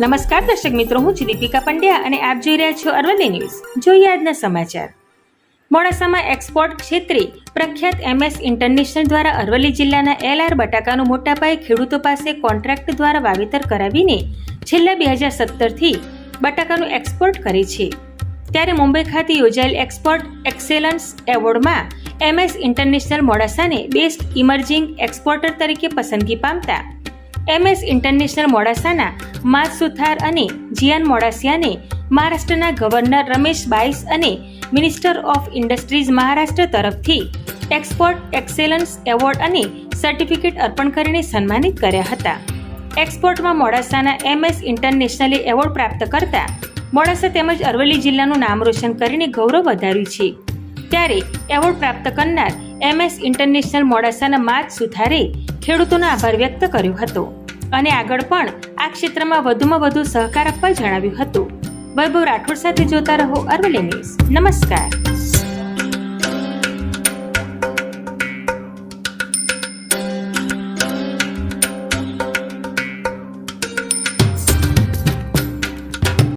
નમસ્કાર દર્શક મિત્રો, હું છું દીપિકા પંડ્યા અને આપ જોઈ રહ્યા છો અરવલ્લી ન્યૂઝ. જોઈએ આજના સમાચાર. મોડાસામાં એક્સપોર્ટ ક્ષેત્રે પ્રખ્યાત MS ઇન્ટરનેશનલ દ્વારા અરવલ્લી જિલ્લાના LR બટાકાનું મોટા પાયે ખેડૂતો પાસે કોન્ટ્રાક્ટ દ્વારા વાવેતર કરાવીને છેલ્લા 2017થી બટાકાનું એક્સપોર્ટ કરે છે. ત્યારે મુંબઈ ખાતે યોજાયેલ એક્સપોર્ટ એક્સેલન્સ એવોર્ડમાં MS ઇન્ટરનેશનલ મોડાસાને બેસ્ટ ઇમર્જિંગ એક્સપોર્ટર તરીકે પસંદગી પામતા MS ઇન્ટરનેશનલ મોડાસાના માત સુથાર અને જીયાન મોડાસિયાને મહારાષ્ટ્રના ગવર્નર રમેશ બાઈસ અને મિનિસ્ટર ઓફ ઇન્ડસ્ટ્રીઝ મહારાષ્ટ્ર તરફથી એક્સપોર્ટ એક્સેલન્સ એવોર્ડ અને સર્ટિફિકેટ અર્પણ કરીને સન્માનિત કર્યા હતા. એક્સપોર્ટમાં મોડાસાના MS ઇન્ટરનેશનલે એવોર્ડ પ્રાપ્ત કરતા મોડાસા તેમજ અરવલ્લી જિલ્લાનું નામ રોશન કરીને ગૌરવ વધાર્યું છે. ત્યારે એવોર્ડ પ્રાપ્ત કરનાર MS ઇન્ટરનેશનલ મોડાસાના માત સુથારે ખેડૂતોનો આભાર વ્યક્ત કર્યો હતો અને આગળ પણ આ ક્ષેત્રમાં વધુમાં વધુ સહકાર આપવા જણાવ્યું હતું. વૈભવ રાઠોડ સાથે જોતા રહો અરવલ્લી ન્યૂઝ. નમસ્કાર.